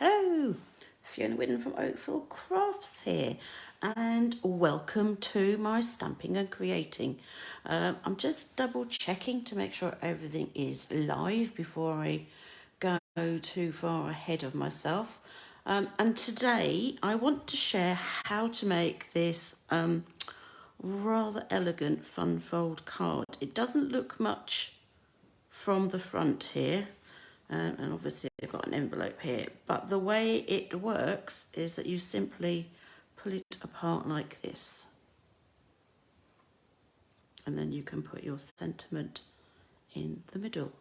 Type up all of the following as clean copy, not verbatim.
Hello, Fiona Whitten from Oakville Crafts here, and welcome to my stamping and creating. I'm just double checking to make sure everything is live before I go too far ahead of myself. And today I want to share how to make this rather elegant fun fold card. It doesn't look much from the front here. And obviously I've got an envelope here, but the way it works is that you simply pull it apart like this, and then you can put your sentiment in the middle.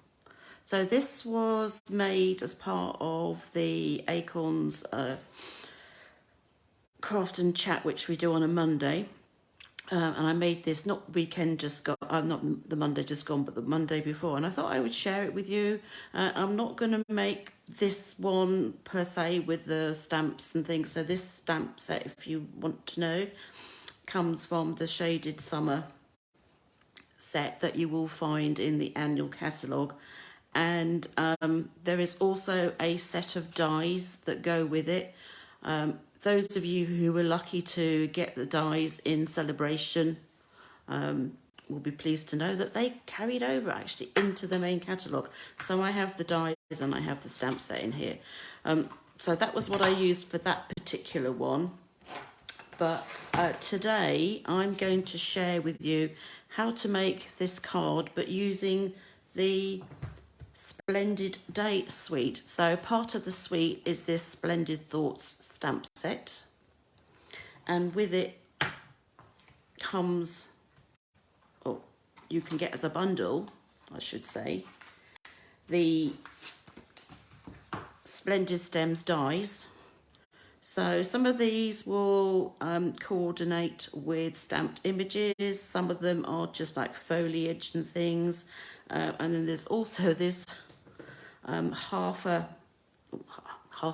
So this was made as part of the Acorns craft and chat, which we do on a Monday. And I made this not weekend just gone, not the Monday just gone, but the Monday before. And I thought I would share it with you. I'm not going to make this one per se with the stamps and things. So this stamp set, if you want to know, comes from the Shaded Summer set that you will find in the annual catalogue. And there is also a set of dies that go with it. Those of you who were lucky to get the dies in celebration will be pleased to know that they carried over actually into the main catalogue. So I have the dies and I have the stamp set in here. So that was what I used for that particular one. But today I'm going to share with you how to make this card, but using the Splendid Day Suite. So part of the suite is this Splendid Thoughts stamp set, and with it comes, oh, you can get as a bundle, I should say, the Splendid Stems dies. So some of these will coordinate with stamped images, some of them are just like foliage and things. And then there's also this half a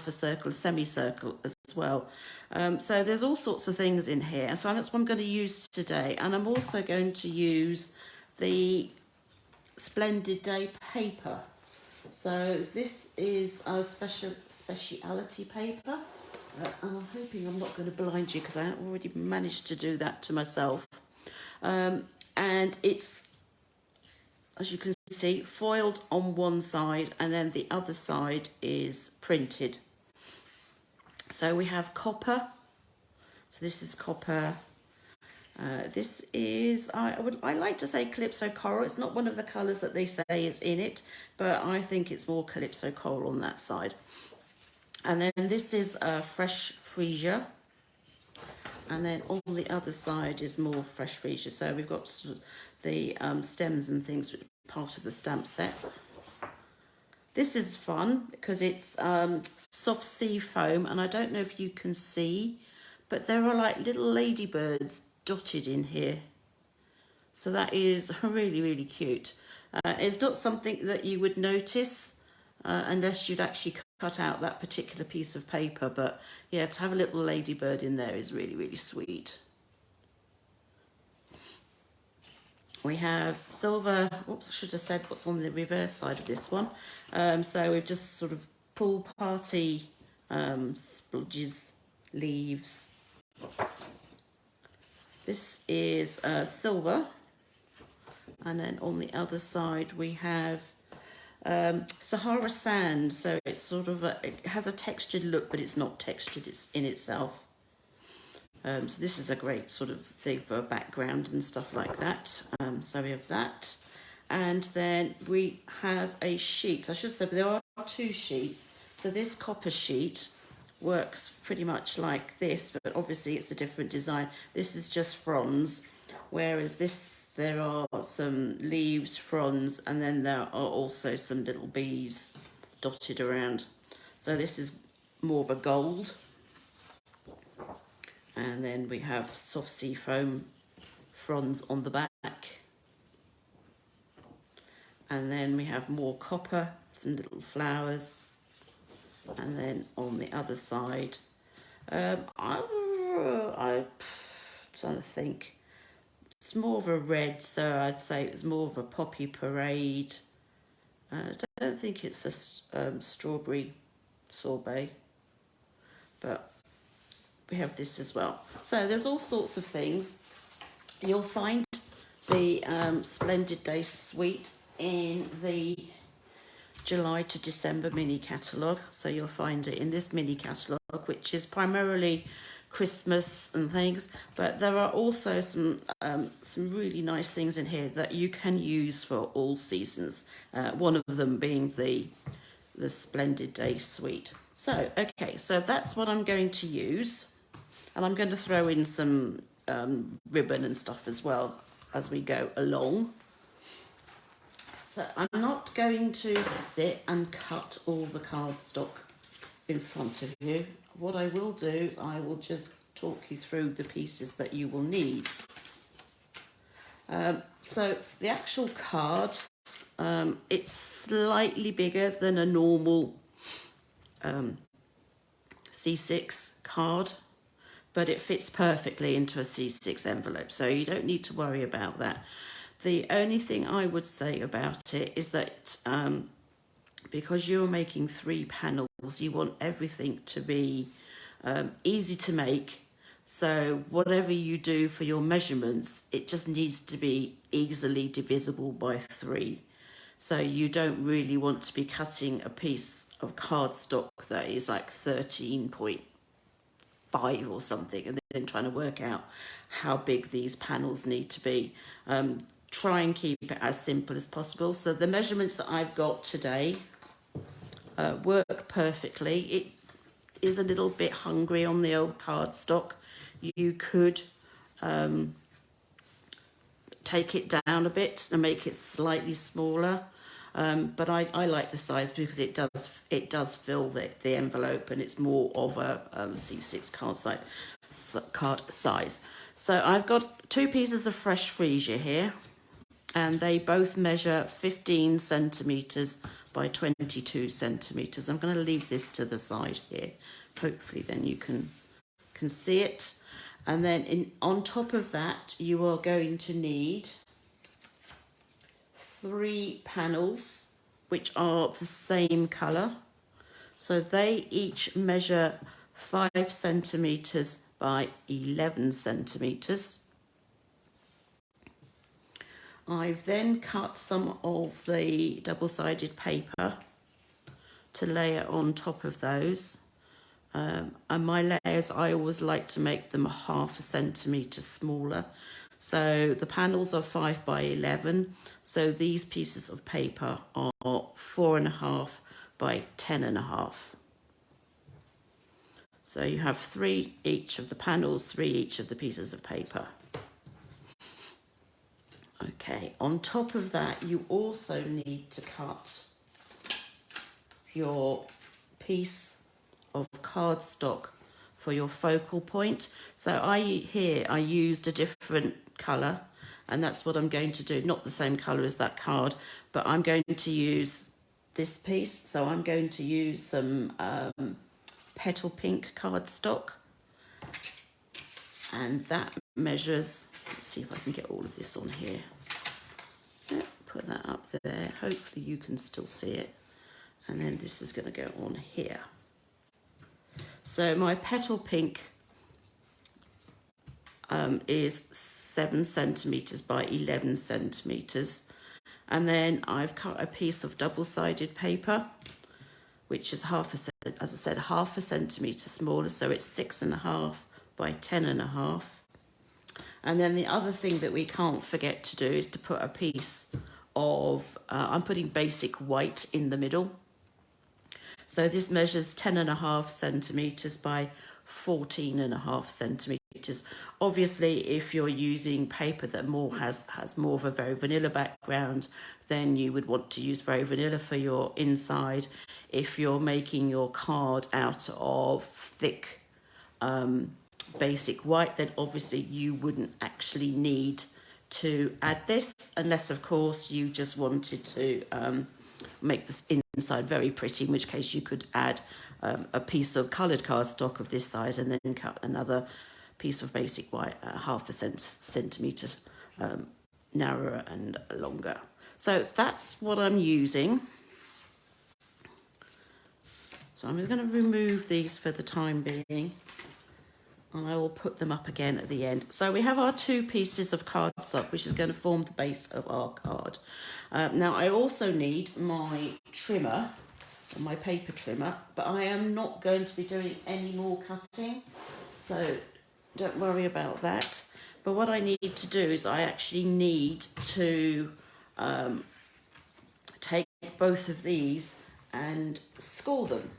circle, a semicircle as well. So there's all sorts of things in here. So that's what I'm going to use today. And I'm also going to use the Splendid Day paper. So this is a speciality paper. And I'm hoping I'm not going to blind you because I already managed to do that to myself. And it's, as you can see, foiled on one side and then the other side is printed. So we have copper. So this is copper. This is, I like to say Calypso Coral. It's not one of the colours that they say is in it, but I think it's more Calypso Coral on that side. And then this is fresh freesia. And then on the other side is more fresh freesia. So we've got sort of the stems and things, part of the stamp set. This is fun because it's soft sea foam, and I don't know if you can see, but there are like little ladybirds dotted in here. So that is really, really cute. It's not something that you would notice unless you'd actually cut out that particular piece of paper, but yeah, to have a little ladybird in there is really, really sweet. We have silver, oops, I should have said what's on the reverse side of this one. So we've just sort of pool party splodges, leaves. This is silver. And then on the other side we have Sahara sand. So it's sort of, it has a textured look, but it's not textured, it's in itself. So this is a great sort of thing for a background and stuff like that. So we have that. And then we have a sheet. I should say there are two sheets. So this copper sheet works pretty much like this, but obviously it's a different design. This is just fronds, whereas this, there are some leaves, fronds, and then there are also some little bees dotted around. So this is more of a gold. And then we have soft sea foam fronds on the back. And then we have more copper, some little flowers. And then on the other side, I'm trying to think. It's more of a red, so I'd say it's more of a poppy parade. I don't think it's a strawberry sorbet. but we have this as well. So there's all sorts of things. You'll find the Splendid Day Suite in the July to December mini catalogue. So you'll find it in this mini catalogue, which is primarily Christmas and things, but there are also some really nice things in here that you can use for all seasons. One of them being the Splendid Day Suite. So okay, so that's what I'm going to use, and I'm going to throw in some ribbon and stuff as well as we go along. So I'm not going to sit and cut all the cardstock in front of you. What I will do is I will just talk you through the pieces that you will need. So the actual card, it's slightly bigger than a normal C6 card, but it fits perfectly into a C6 envelope, so you don't need to worry about that. The only thing I would say about it is that because you're making 3 panels, you want everything to be easy to make. So whatever you do for your measurements, it just needs to be easily divisible by 3. So you don't really want to be cutting a piece of cardstock that is like 13.5 or something, and then trying to work out how big these panels need to be. Try and keep it as simple as possible. So the measurements that I've got today work perfectly. It is a little bit hungry on the old cardstock. You could take it down a bit and make it slightly smaller, but I like the size because it does fill the envelope, and it's more of a C6 card size. So I've got 2 pieces of fresh freesia here, and they both measure 15 centimetres by 22 centimetres. I'm going to leave this to the side here. Hopefully then you can see it. And then on top of that, you are going to need 3 panels, which are the same colour. So they each measure 5 centimetres by 11 centimetres. I've then cut some of the double-sided paper to layer on top of those. And my layers, I always like to make them 1/2 centimetre smaller. So the panels are 5 by 11. So these pieces of paper are 4.5 by 10.5. So you have 3 each of the panels, 3 each of the pieces of paper. Okay, on top of that, you also need to cut your piece of cardstock for your focal point. So I used a different colour, and that's what I'm going to do. Not the same colour as that card, but I'm going to use this piece. So I'm going to use some petal pink cardstock, and that measures, let's see if I can get all of this on here. Yep, put that up there. Hopefully you can still see it. And then this is going to go on here. So my petal pink is 7 centimetres by 11 centimetres. And then I've cut a piece of double-sided paper, which is as I said, 1/2 centimetre smaller. So it's 6.5 by 10.5. And then the other thing that we can't forget to do is to put a piece of, I'm putting basic white in the middle. So this measures 10.5 centimetres by 14.5 centimetres. Obviously, if you're using paper that has more of a very vanilla background, then you would want to use very vanilla for your inside. If you're making your card out of thick basic white, then obviously you wouldn't actually need to add this, unless of course you just wanted to make this inside very pretty, in which case you could add a piece of coloured cardstock of this size and then cut another piece of basic white 1/2 centimetre narrower and longer. So that's what I'm using. So I'm going to remove these for the time being, and I will put them up again at the end. So we have our 2 pieces of cardstock, which is going to form the base of our card. Now I also need my trimmer, or my paper trimmer, but I am not going to be doing any more cutting, so don't worry about that. But what I need to do is I actually need to take both of these and score them.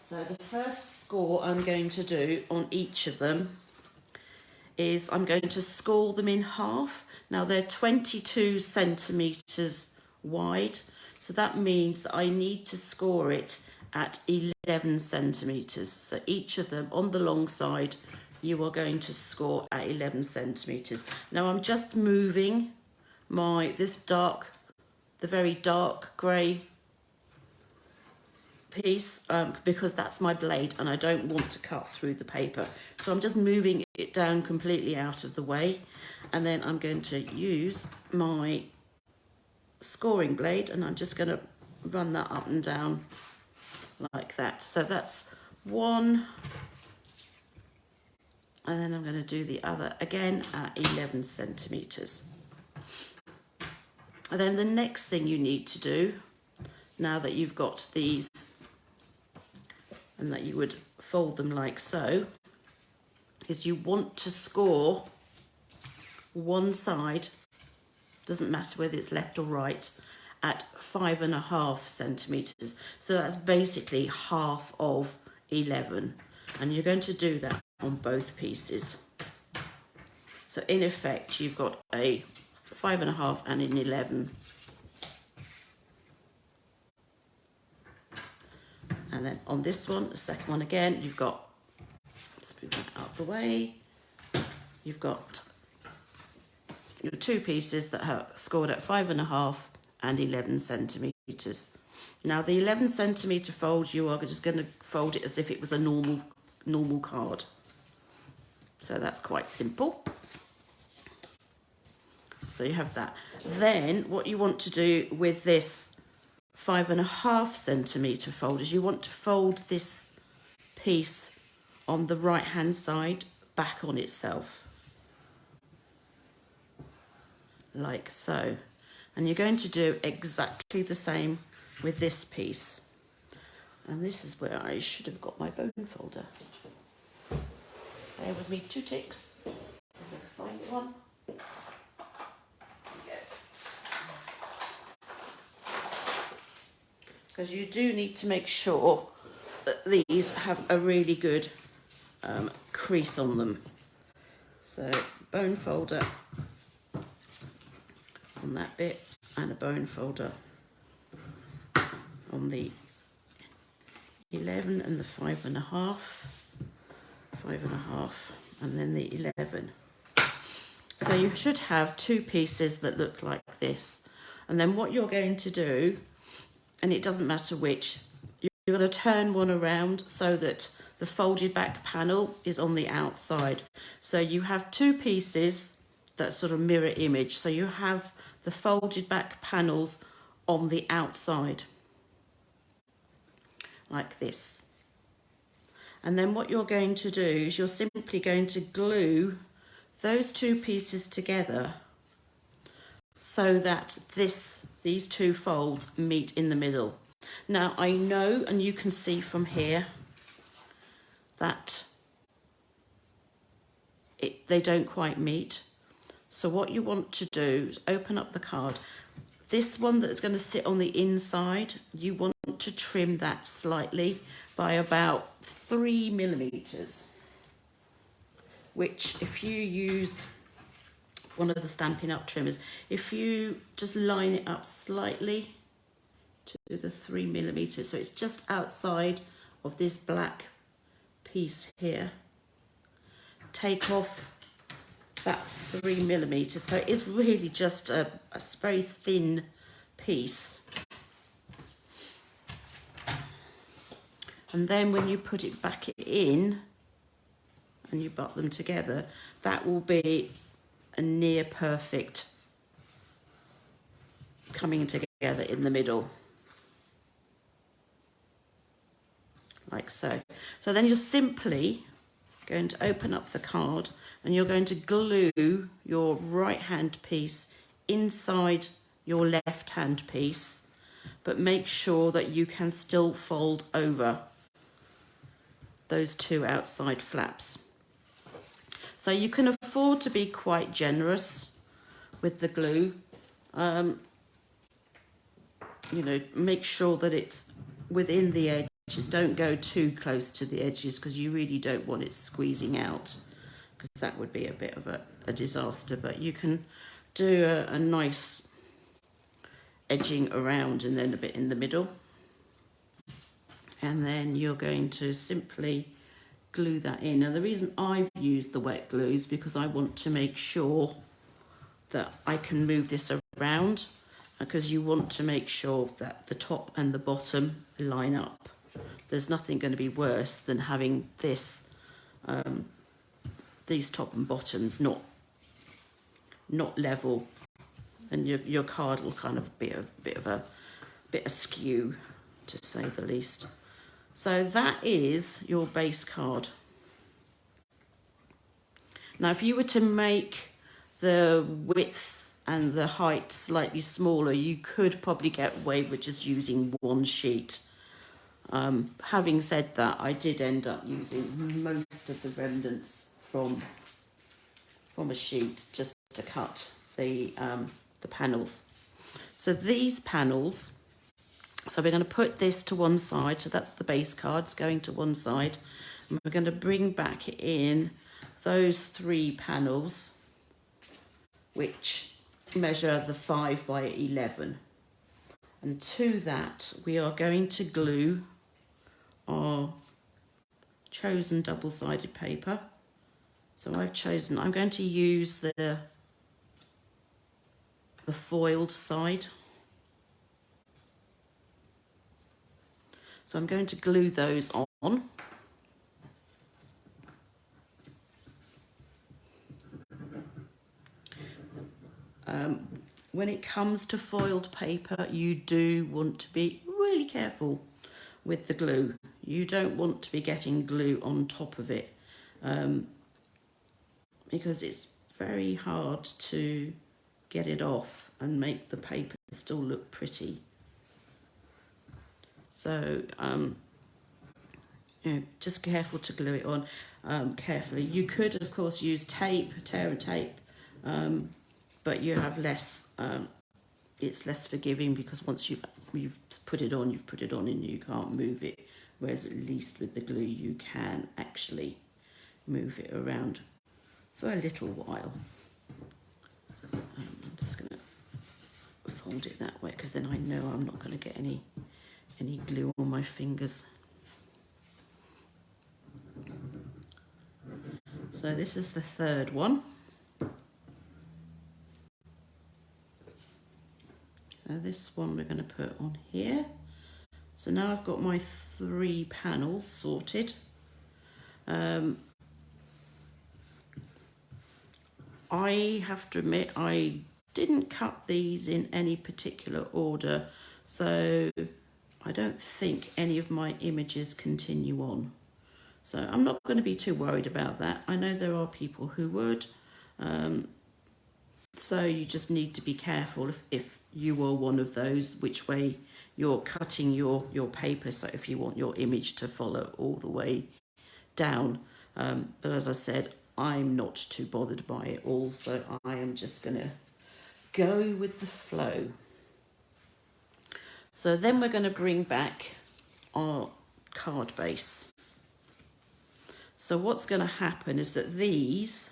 So the first score I'm going to do on each of them is I'm going to score them in half. Now they're 22 centimetres wide, so that means that I need to score it at 11 centimetres. So each of them on the long side, you are going to score at 11 centimetres. Now I'm just moving the very dark grey piece because that's my blade and I don't want to cut through the paper. So I'm just moving it down completely out of the way, and then I'm going to use my scoring blade and I'm just going to run that up and down like that. So that's one, and then I'm going to do the other again at 11 centimetres. And then the next thing you need to do, now that you've got these and that you would fold them like so, is you want to score one side, doesn't matter whether it's left or right, at 5.5 centimetres. So that's basically half of 11. And you're going to do that on both pieces. So in effect, you've got a 5.5 and an 11. And then on this one, the second one again, you've got, let's move that out the way, you've got your 2 pieces that are scored at 5.5 and 11 centimetres. Now the 11 centimetre fold, you are just going to fold it as if it was a normal card. So that's quite simple. So you have that. Then what you want to do with this 5.5 centimetre fold is you want to fold this piece on the right hand side back on itself, like so. And you're going to do exactly the same with this piece. And this is where I should have got my bone folder. Bear with me 2 ticks. I'm going to find one. Because you do need to make sure that these have a really good crease on them. So bone folder on that bit and a bone folder on the 11 and the 5.5, and then the 11. So you should have 2 pieces that look like this. And then what you're going to do, and it doesn't matter which, you're going to turn one around so that the folded back panel is on the outside. So you have 2 pieces that sort of mirror image. So you have the folded back panels on the outside, like this. And then what you're going to do is you're simply going to glue those 2 pieces together so that these 2 folds meet in the middle. Now I know, and you can see from here, that they don't quite meet. So what you want to do is open up the card. This one that's going to sit on the inside, you want to trim that slightly by about 3 millimeters, which if you use one of the Stampin' Up trimmers, if you just line it up slightly to the 3 millimeters, so it's just outside of this black piece here, take off that 3 millimeters. So it is really just a very thin piece. And then when you put it back in and you butt them together, that will be a near perfect coming together in the middle. like so. So then you're simply going to open up the card and you're going to glue your right hand piece inside your left hand piece, but make sure that you can still fold over those two outside flaps. So you can afford to be quite generous with the glue. You know, make sure that it's within the edges. Don't go too close to the edges because you really don't want it squeezing out, because that would be a bit of a disaster. But you can do a nice edging around and then a bit in the middle. And then you're going to simply glue that in. Now the reason I've used the wet glue is because I want to make sure that I can move this around, because you want to make sure that the top and the bottom line up. There's nothing going to be worse than having this, these top and bottoms not level, and your card will kind of be a bit askew, to say the least. So that is your base card. Now if you were to make the width and the height slightly smaller, you could probably get away with just using one sheet. Having said that, I did end up using most of the remnants from a sheet just to cut the panels. So these panels, so we're going to put this to one side, so that's the base cards going to one side, and we're going to bring back in those 3 panels which measure the 5 by 11, and to that we are going to glue our chosen double-sided paper. So I'm going to use the foiled side. So I'm going to glue those on. When it comes to foiled paper, you do want to be really careful with the glue. You don't want to be getting glue on top of it, because it's very hard to get it off and make the paper still look pretty. So you know, just careful to glue it on carefully. You could of course use tape, tear and tape, but you have less, it's less forgiving, because once you've put it on, you've put it on and you can't move it, whereas at least with the glue you can actually move it around for a little while. I'm just going to fold it that way, because then I know I'm not going to get any glue on my fingers. So this is the 3rd one. So this one we're going to put on here. So now I've got my 3 panels sorted. I have to admit I didn't cut these in any particular order, so I don't think any of my images continue on. So I'm not going to be too worried about that. I know there are people who would. So you just need to be careful if you are one of those, which way you're cutting your paper, so if you want your image to follow all the way down. But as I said, I'm not too bothered by it all, so I am just going to go with the flow. So then we're going to bring back our card base. So what's going to happen is that these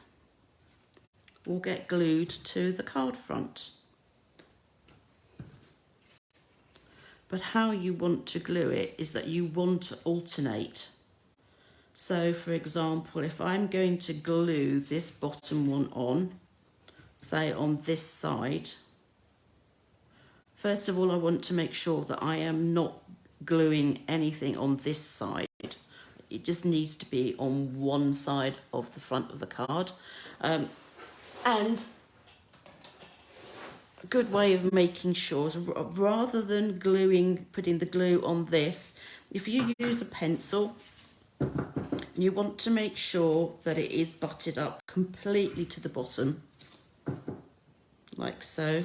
will get glued to the card front. But how you want to glue it is that you want to alternate. So for example, if I'm going to glue this bottom one on, say on this side, first of all I want to make sure that I am not gluing anything on this side. It just needs to be on one side of the front of the card. And a good way of making sure is rather than putting the glue on this, If you use a pencil, you want to make sure that it is butted up completely to the bottom, like so.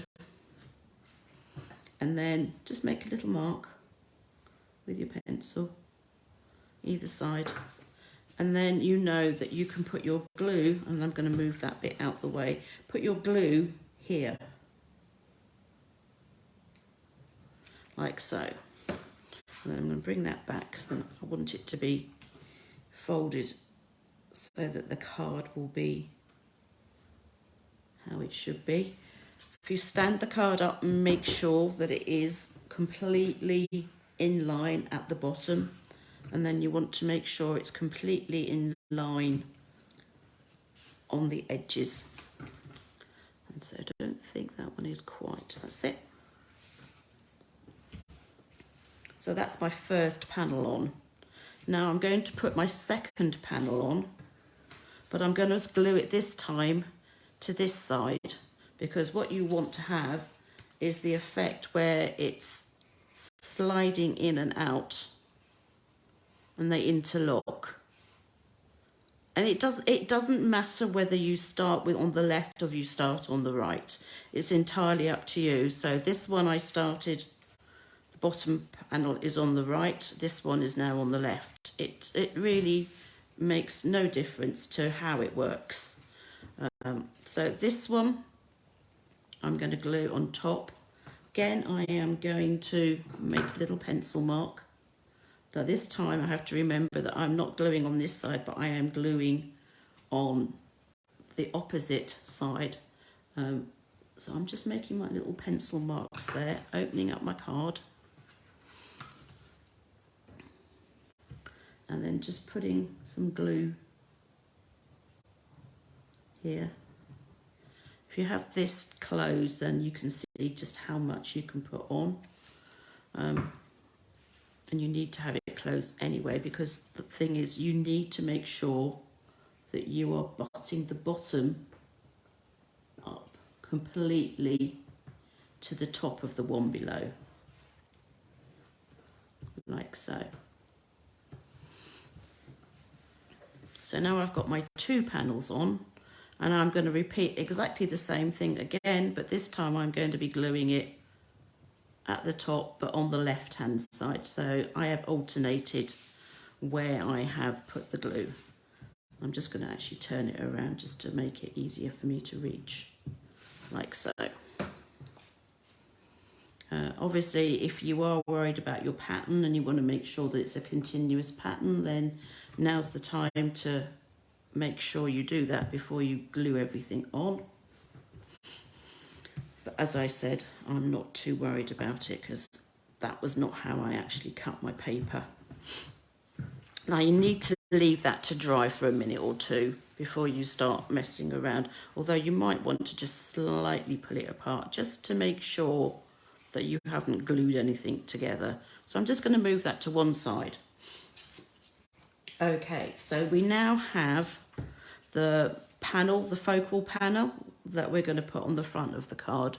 And then just make a little mark with your pencil, either side. And then you know that you can put your glue, and I'm going to move that bit out the way, put your glue here, like so. And then I'm going to bring that back, so then I want it to be folded so that the card will be how it should be. If you stand the card up, make sure that it is completely in line at the bottom, and then you want to make sure it's completely in line on the edges. And so I don't think that one is quite, that's it. So that's my first panel on. Now I'm going to put my second panel on, but I'm going to glue it this time to this side, because what you want to have is the effect where it's sliding in and out and they interlock. And it doesn't matter whether you start with on the left or you start on the right. It's entirely up to you. So this one I started, the bottom panel is on the right. This one is now on the left. It really makes no difference to how it works. So this one I'm going to glue on top. Again, I am going to make a little pencil mark. So this time I have to remember that I'm not gluing on this side, but I am gluing on the opposite side. So I'm just making my little pencil marks there, opening up my card. And then just putting some glue here. If you have this closed, then you can see just how much you can put on. And you need to have it closed anyway, because the thing is, you need to make sure that you are butting the bottom up completely to the top of the one below, like so. So now I've got my two panels on, and I'm going to repeat exactly the same thing again, but this time I'm going to be gluing it at the top, but on the left hand side. So I have alternated where I have put the glue. I'm just going to actually turn it around just to make it easier for me to reach, like so. Obviously, if you are worried about your pattern and you want to make sure that it's a continuous pattern, then now's the time to make sure you do that before you glue everything on. But as I said, I'm not too worried about it, because that was not how I actually cut my paper. Now you need to leave that to dry for a minute or two before you start messing around, although you might want to just slightly pull it apart just to make sure that you haven't glued anything together. So I'm just going to move that to one side. Okay, so we now have the panel, the focal panel that we're going to put on the front of the card.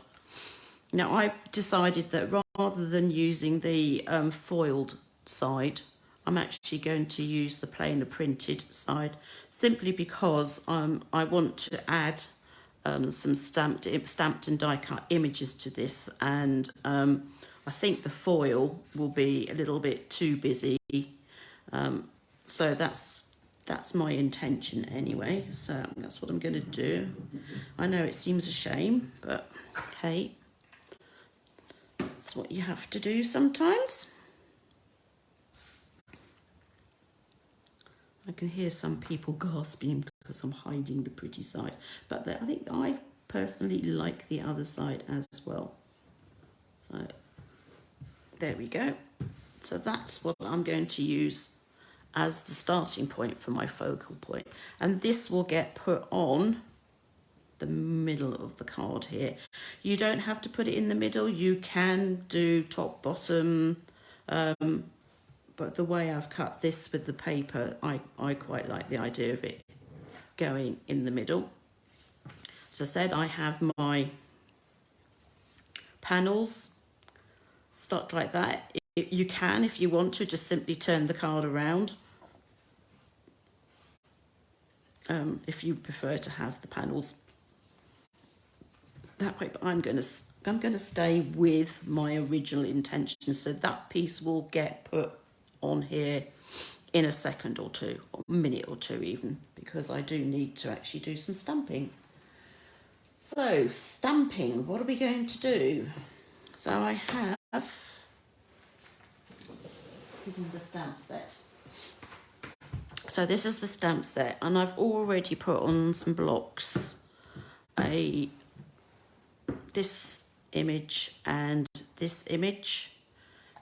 Now I've decided that rather than using the foiled side, I'm actually going to use the plain printed side, simply because I want to add some stamped and die cut images to this, and I think the foil will be a little bit too busy, so that's my intention anyway. So that's what I'm going to do. I know it seems a shame, but hey, it's what you have to do sometimes. I can hear some people gasping because I'm hiding the pretty side, but I think I personally like the other side as well. So there we go. So that's what I'm going to use as the starting point for my focal point, and this will get put on the middle of the card here. You don't have to put it in the middle, you can do top, bottom, but the way I've cut this with the paper, I quite like the idea of it going in the middle. As I said, I have my panels stuck like that. you can, if you want to, just simply turn the card around. If you prefer to have the panels that way, but I'm going to stay with my original intention, so that piece will get put on here in a second or two, or a minute or two even, because I do need to actually do some stamping. So stamping, what are we going to do? So I have given the stamp set. So this is the stamp set, and I've already put on some blocks, this image and this image,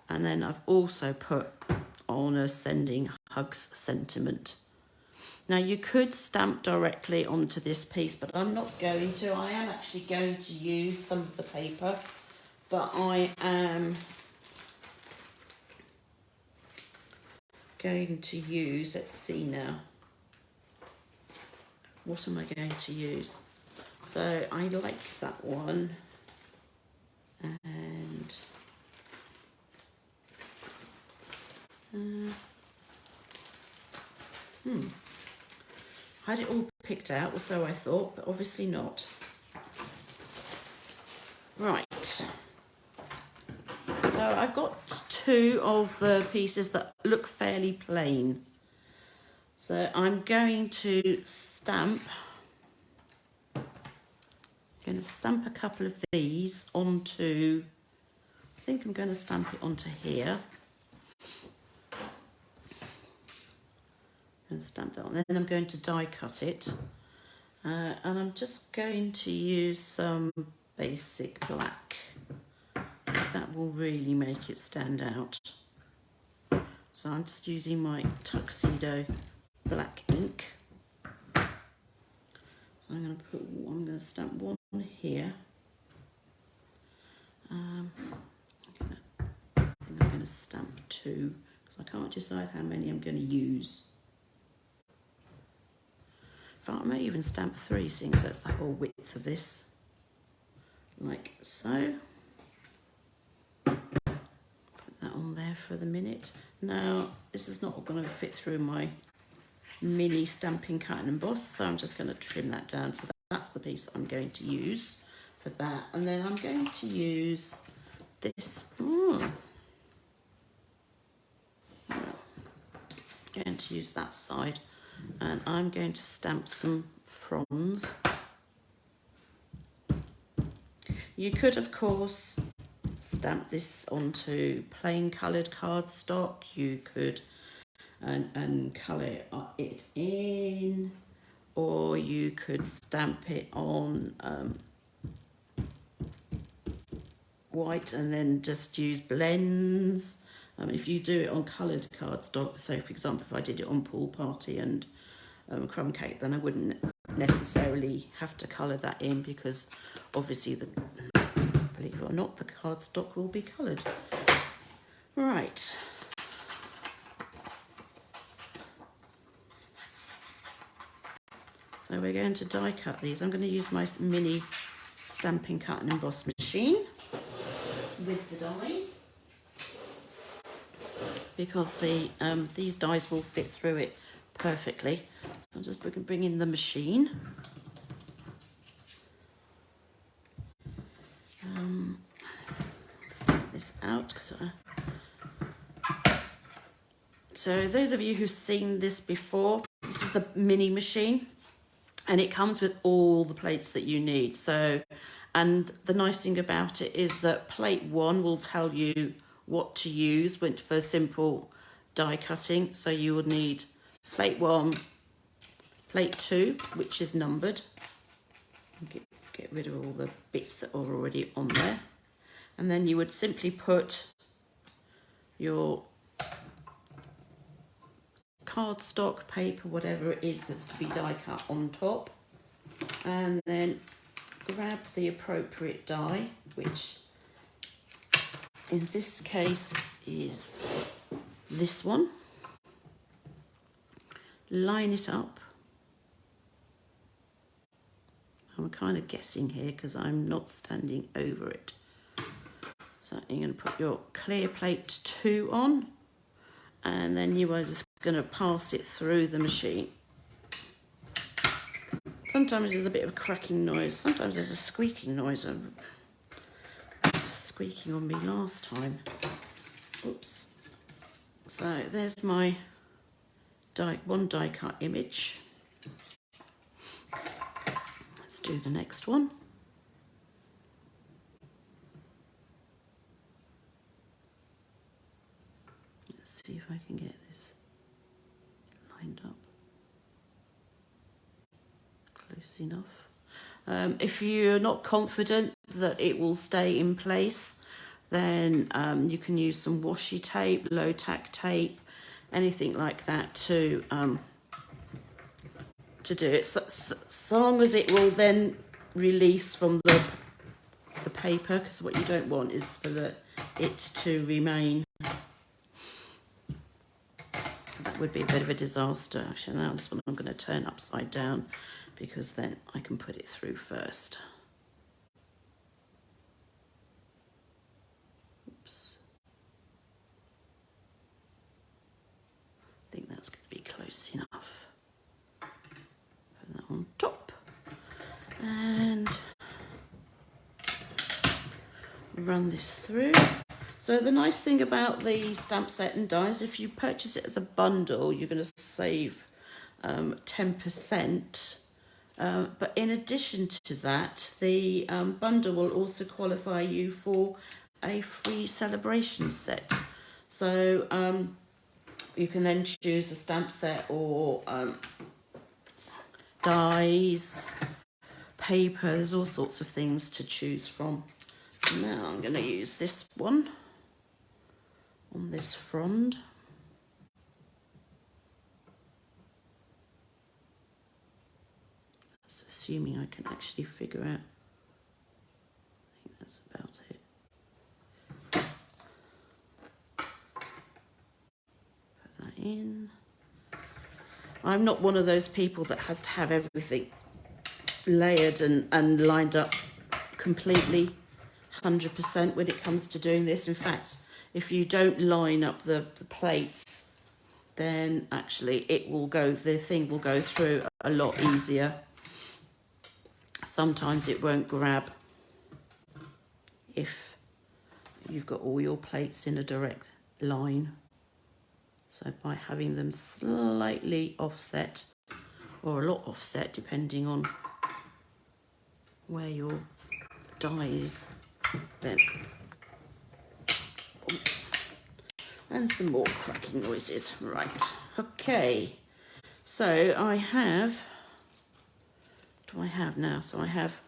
and then I've also put on a sending hugs sentiment. Now you could stamp directly onto this piece, but I'm not going to. I am actually going to use some of the paper, but I am going to use, let's see now, what am I going to use? So I like that one, and had it all picked out, or so I thought, but obviously not. Right, so I've got two of the pieces that look fairly plain. So I'm going to stamp a couple of these onto, I think I'm going to stamp it onto here. And stamp that on, and then I'm going to die cut it. And I'm just going to use some basic black, because that will really make it stand out. So I'm just using my tuxedo black ink. So I'm going to stamp one here. I think I'm going to stamp two, because I can't decide how many I'm going to use. In fact, I may even stamp three, seeing as that's the whole width of this. Like so. Put that on there for the minute. Now, this is not going to fit through my mini Stampin' Cut and Emboss, so I'm just going to trim that down. So that's the piece I'm going to use for that. And then I'm going to use this. Going to use that side, and I'm going to stamp some fronds. You could, of course, stamp this onto plain coloured cardstock. You could and colour it in, or you could stamp it on white and then just use blends. If you do it on coloured cardstock, so for example, if I did it on Pool Party and Crumb Cake, then I wouldn't necessarily have to colour that in, because obviously, believe it or not, the cardstock will be coloured. Right. So we're going to die cut these. I'm going to use my mini Stampin' Cut and Emboss machine with the dies, because these dies will fit through it perfectly. So I'm just bring in the machine. Stamp this out. So those of you who've seen this before, this is the mini machine, and it comes with all the plates that you need. So, and the nice thing about it is that plate 1 will tell you what to use for simple die cutting. So you will need plate 1, plate 2, which is numbered. Get rid of all the bits that are already on there. And then you would simply put your cardstock, paper, whatever it is that's to be die cut on top. And then grab the appropriate die, which in this case is this one. Line it up. I'm kind of guessing here because I'm not standing over it. So you're going to put your clear plate 2 on, and then you are just going to pass it through the machine. Sometimes there's a bit of a cracking noise, sometimes there's a squeaking noise. It was squeaking on me last time. Oops. So there's my one die cut image. Let's do the next one. Let's see if I can get this lined up close enough. If you're not confident that it will stay in place, then you can use some washi tape, low tack tape, anything like that to do it. So long as it will then release from the paper, because what you don't want is for it to remain. That would be a bit of a disaster. Actually, now this one I'm going to turn upside down, because then I can put it through first. Oops. I think that's going to be close enough. Put that on top. And run this through. So the nice thing about the stamp set and dies, if you purchase it as a bundle, you're going to save 10%. But in addition to that, the bundle will also qualify you for a free celebration set. So you can then choose a stamp set or dies, paper, there's all sorts of things to choose from. Now I'm going to use this one on this frond. That's assuming I can actually figure out. I think that's about it. Put that in. I'm not one of those people that has to have everything layered and lined up completely 100% when it comes to doing this. In fact, if you don't line up the plates, then actually the thing will go through a lot easier. Sometimes it won't grab if you've got all your plates in a direct line. So by having them slightly offset, or a lot offset, depending on where your die is, then. And some more cracking noises. Right, okay. So I have, what do I have now? So I have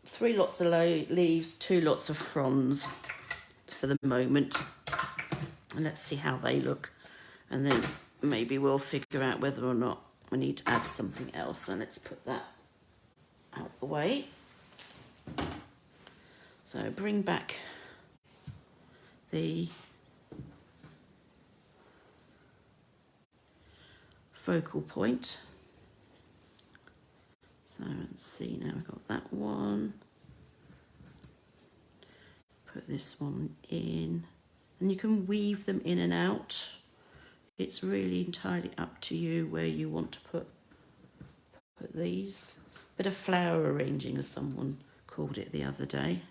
3 lots of leaves, 2 lots of fronds for the moment. And let's see how they look. And then maybe we'll figure out whether or not we need to add something else. And let's put that out the way. So bring back the focal point. So let's see, now we've got that one. Put this one in. And you can weave them in and out. It's really entirely up to you where you want to put these. Bit of flower arranging, as someone called it the other day.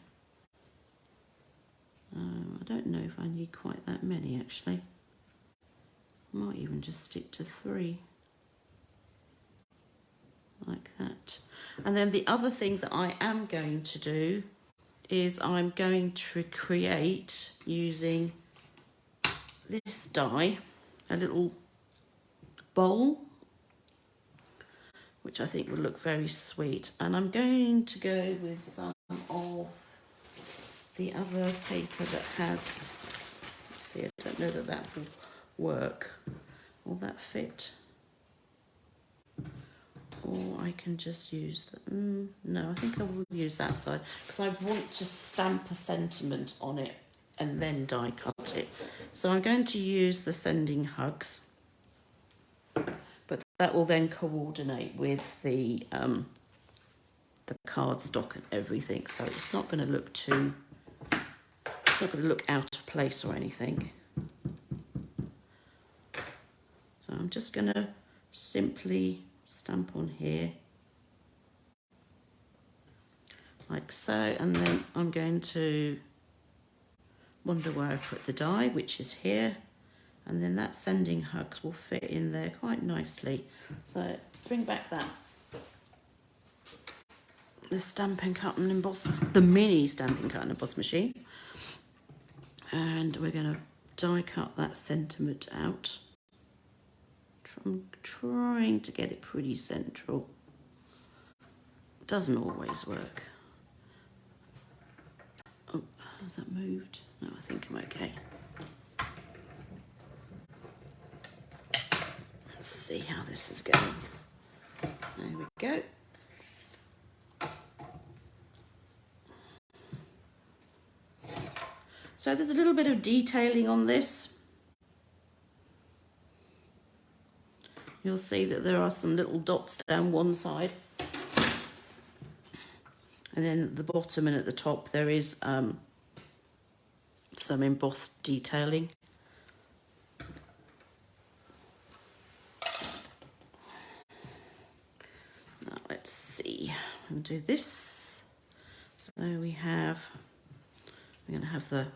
I don't know if I need quite that many, actually. I might even just stick to 3. Like that. And then the other thing that I am going to do is I'm going to create, using this die, a little bowl, which I think will look very sweet. And I'm going to go with some of the other paper that has, let's see, I don't know that that will work. Will that fit? Or I can just use the, no, I think I will use that side, because I want to stamp a sentiment on it and then die cut it. So I'm going to use the Sending Hugs, but that will then coordinate with the cardstock and everything, so it's not going to look too not going to look out of place or anything. So I'm just going to simply stamp on here like so, and then I'm going to wonder where I put the die, which is here, and then that sending hugs will fit in there quite nicely. So bring back the Stampin' Cut and Emboss, the mini Stampin' Cut and Emboss machine, and we're going to die cut that sentiment out. I'm trying to get it pretty central. Doesn't always work. Oh, has that moved? No, I think I'm okay. Let's see how this is going. There we go. So there's a little bit of detailing on this. You'll see that there are some little dots down one side. And then at the bottom and at the top there is some embossed detailing. Now let's see, I'm going to do this. So we're going to have the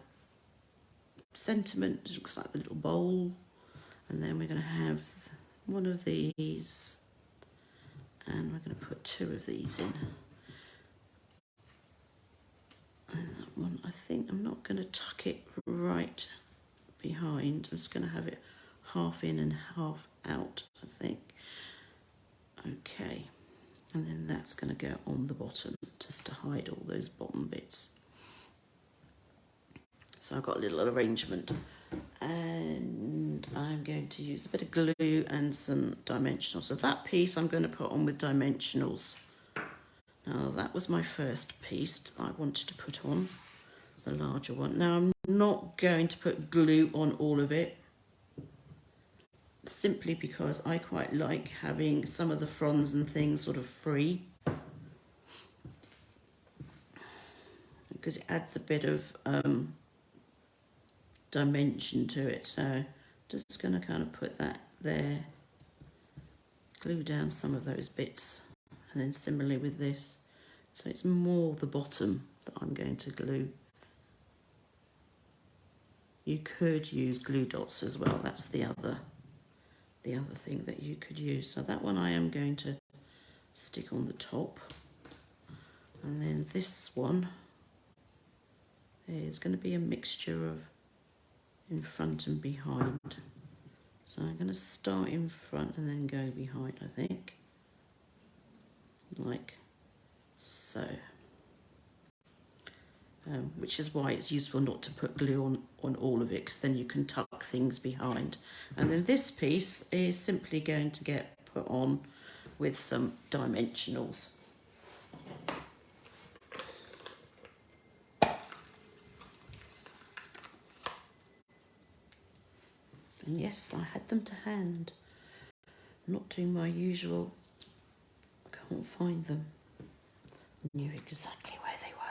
sentiment, it looks like the little bowl, and then we're going to have one of these, and we're going to put two of these in. And that one, I think I'm not going to tuck it right behind. I'm just going to have it half in and half out, I think. Okay, and then that's going to go on the bottom just to hide all those bottom bits. So I've got a little arrangement, and I'm going to use a bit of glue and some dimensionals. So that piece I'm going to put on with dimensionals. Now that was my first piece that I wanted to put on, the larger one. Now I'm not going to put glue on all of it, simply because I quite like having some of the fronds and things sort of free, because it adds a bit of dimension to it. So just going to kind of put that there, glue down some of those bits, and then similarly with this. So it's more the bottom that I'm going to glue. You could use glue dots as well. That's the other thing that you could use. So that one I am going to stick on the top, and then this one is going to be a mixture of in front and behind. So I'm going to start in front and then go behind, I think, like so. Which is why it's useful not to put glue on all of it, because then you can tuck things behind. And then this piece is simply going to get put on with some dimensionals. And yes, I had them to hand. I'm not doing my usual, I can't find them. I knew exactly where they were.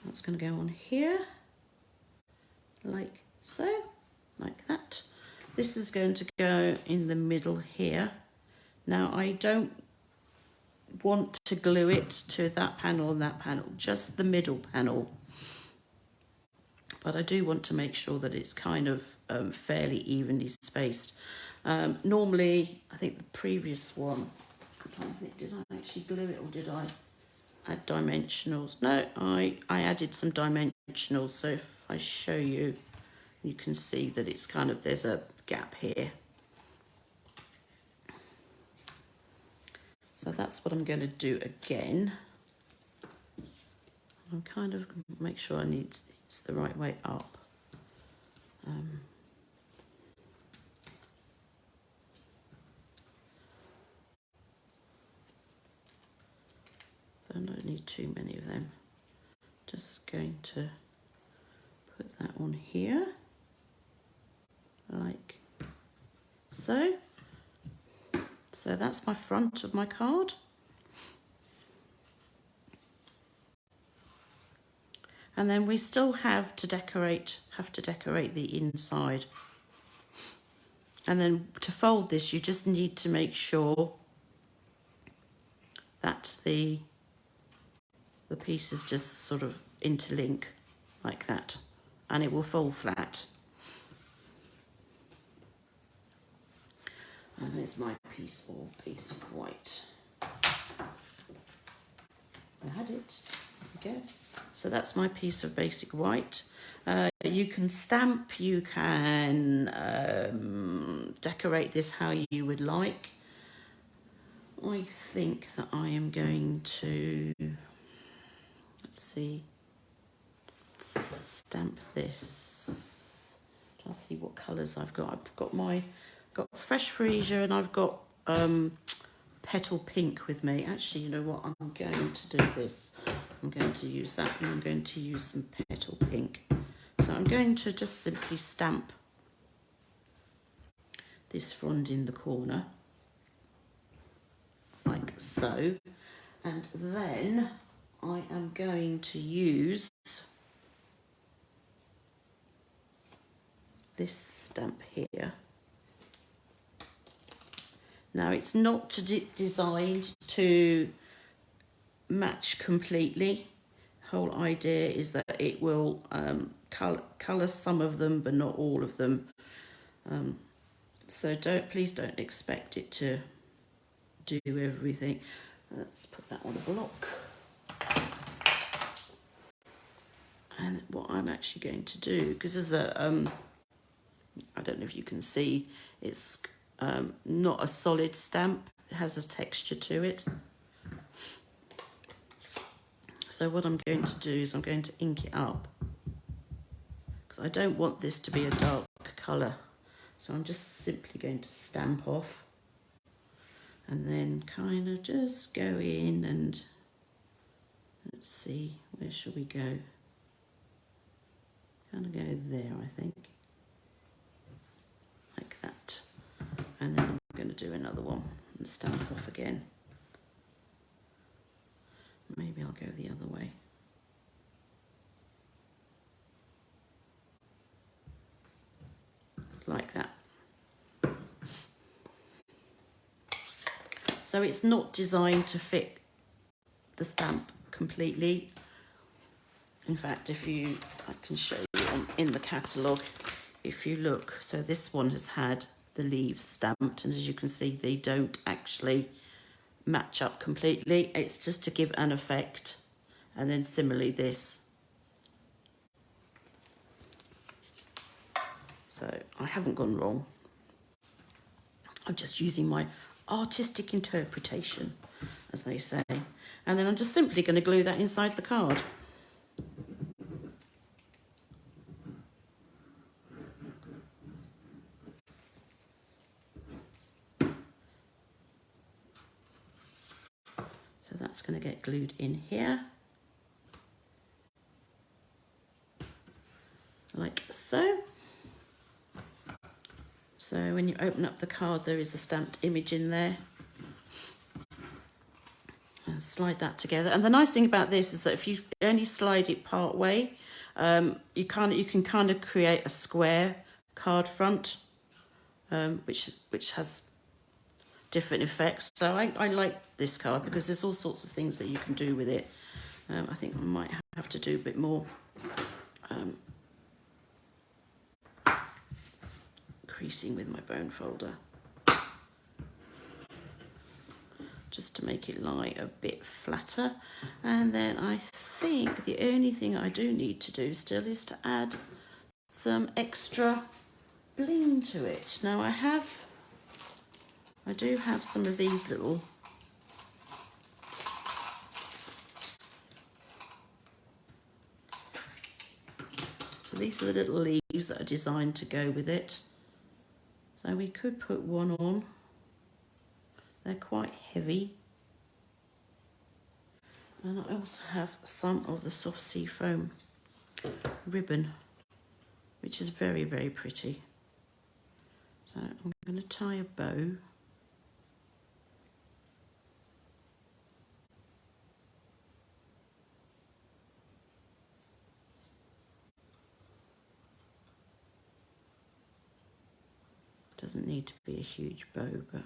That's going to go on here, like so, like that. This is going to go in the middle here. Now I don't want to glue it to that panel and that panel, just the middle panel. But I do want to make sure that it's kind of fairly evenly spaced. Normally, I think the previous one, I'm trying to think, did I actually glue it or did I add dimensionals? No, I added some dimensionals, so if I show you, you can see that it's kind of, there's a gap here. So that's what I'm going to do again. I'm kind of make sure it's the right way up. I don't need too many of them. Just going to put that on here, like so. So that's my front of my card. And then we still have to decorate the inside. And then to fold this, you just need to make sure that the pieces just sort of interlink like that, and it will fold flat. And there's my piece of basic white. I had it. There we go. So that's my piece of basic white. You can stamp, you can decorate this how you would like. I think that I am going to, let's see, stamp this. I'll see what colours I've got. I've got fresh freesia, and I've got petal pink with me. Actually, you know what? I'm going to do this. I'm going to use that, and I'm going to use some petal pink. So I'm going to just simply stamp this frond in the corner, like so. And then I am going to use this stamp here. Now, it's not designed to match completely. The whole idea is that it will colour some of them, but not all of them. So please don't expect it to do everything. Let's put that on a block. And what I'm actually going to do, because there's a, I don't know if you can see, it's not a solid stamp. It has a texture to it. So what I'm going to do is I'm going to ink it up, because I don't want this to be a dark colour. So I'm just simply going to stamp off, and then kind of just go in and, let's see, where shall we go? Kind of go there, I think, like that. And then I'm going to do another one and stamp off again. Maybe I'll go the other way. Like that. So it's not designed to fit the stamp completely. In fact, I can show you in the catalogue, if you look, so this one has had the leaves stamped, and as you can see, they don't actually match up completely. It's just to give an effect. And then similarly this. So I haven't gone wrong. I'm just using my artistic interpretation, as they say. And then I'm just simply going to glue that inside the card. So that's going to get glued in here. Like so. So when you open up the card, there is a stamped image in there. And slide that together. And the nice thing about this is that if you only slide it part way, you can kind of create a square card front, which has different effects. So I like this card because there's all sorts of things that you can do with it. I think I might have to do a bit more creasing with my bone folder, just to make it lie a bit flatter. And then I think the only thing I do need to do still is to add some extra bling to it. Now I do have some of these little these are the little leaves that are designed to go with it. So we could put one on. They're quite heavy. And I also have some of the soft sea foam ribbon, which is very, very pretty. So I'm going to tie a bow. Doesn't need to be a huge bow, but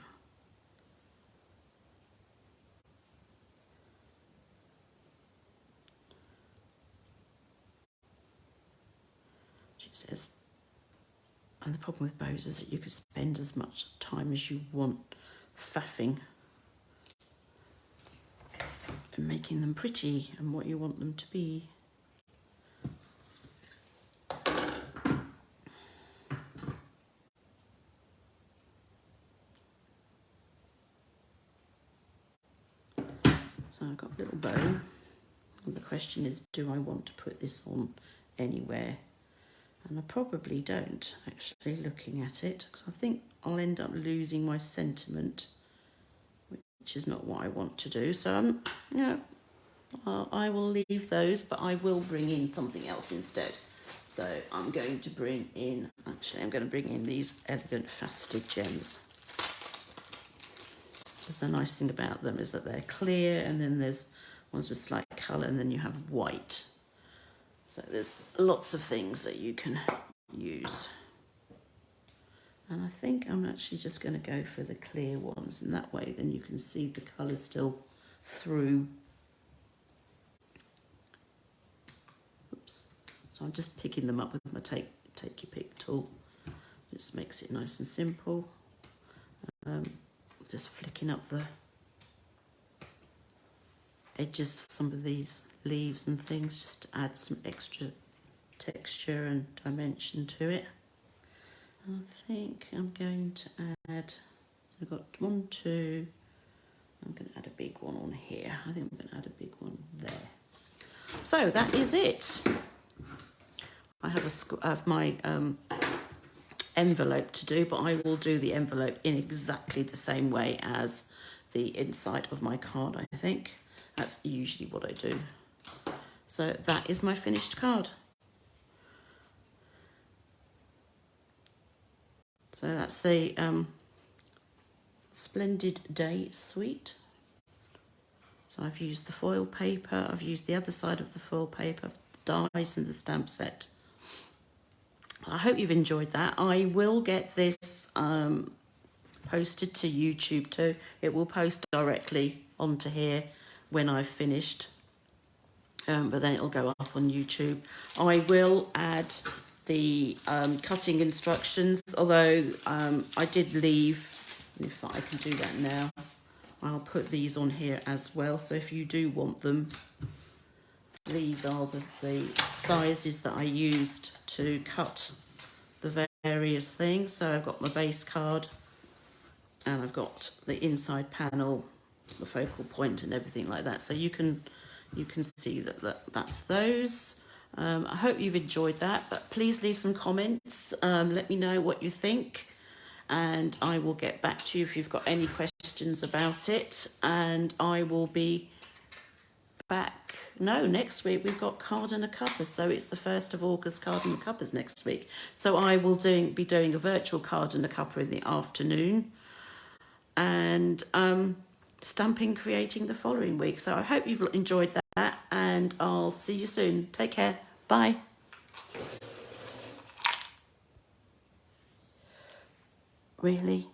she says, and the problem with bows is that you can spend as much time as you want faffing and making them pretty and what you want them to be. So I've got a little bow, and the question is, do I want to put this on anywhere? And I probably don't, actually, looking at it, because I think I'll end up losing my sentiment, which is not what I want to do. So I will leave those, but I will bring in something else instead. So I'm going to bring in, these elegant faceted gems. The nice thing about them is that they're clear, and then there's ones with slight colour, and then you have white. So there's lots of things that you can use. And I think I'm actually just going to go for the clear ones, and that way then you can see the colour still through. Oops. So I'm just picking them up with my take your pick tool. Just makes it nice and simple. Just flicking up the edges of some of these leaves and things just to add some extra texture and dimension to it. And I think I'm going to add, so I've got 1, 2, I'm going to add a big one on here. I think I'm going to add a big one there. So that is it. I have my envelope to do, but I will do the envelope in exactly the same way as the inside of my card, I think. That's usually what I do. So that is my finished card. So that's the Splendid Day Suite. So I've used the foil paper, I've used the other side of the foil paper, the dies and the stamp set. I hope you've enjoyed that. I will get this posted to YouTube too. It will post directly onto here when I've finished, but then it'll go up on YouTube. I will add the cutting instructions, although I did leave, if I can do that now, I'll put these on here as well. So if you do want them, these are the sizes that I used to cut the various things. So I've got my base card, and I've got the inside panel, the focal point and everything like that. So you can see that's those. I hope you've enjoyed that, but please leave some comments. Let me know what you think, and I will get back to you if you've got any questions about it. And I will be back. No, next week we've got Card and a Cuppa, so it's the 1st of August Card and a Cuppas next week. So I will be doing a virtual Card and a Cuppa in the afternoon, and stamping creating the following week. So I hope you've enjoyed that, and I'll see you soon. Take care. Bye. Really?